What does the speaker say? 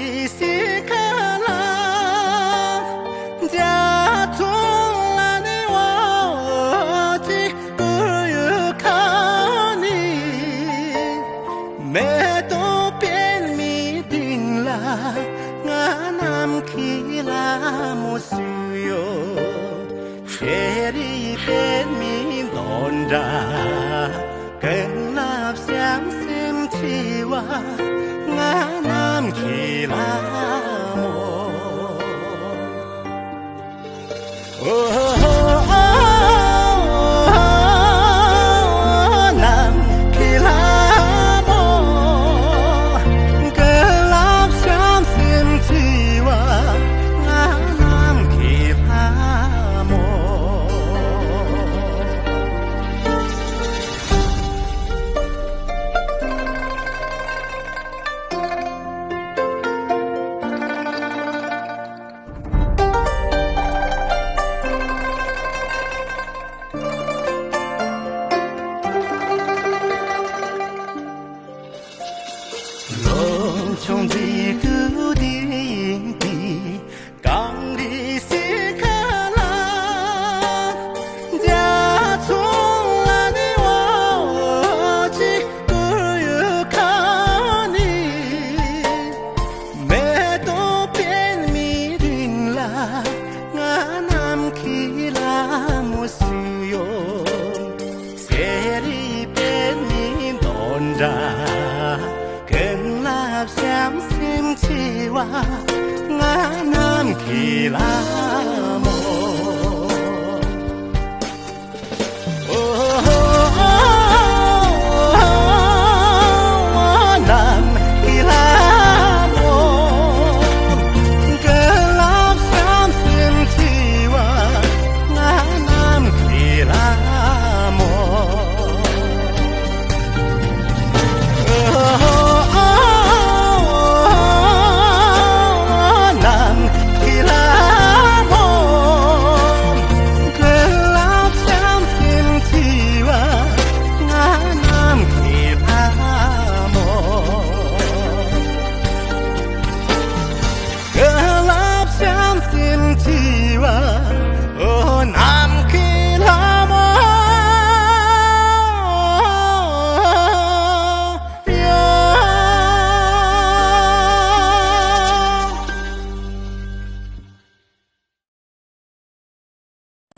里西卡拉，家中拉你我吉古有卡尼，没都变米丁啦，我南起啦木须哟，这里变米东达。更那相思起哇，我南起啦么？南起啦么？更那相思起哇，我南起啦么？从这个地地，刚里西卡拉，家中拉你我吉古有卡尼，没都变米丁啦，我南起啦木须哟，这里变米东达。相思起哇，我南起啦。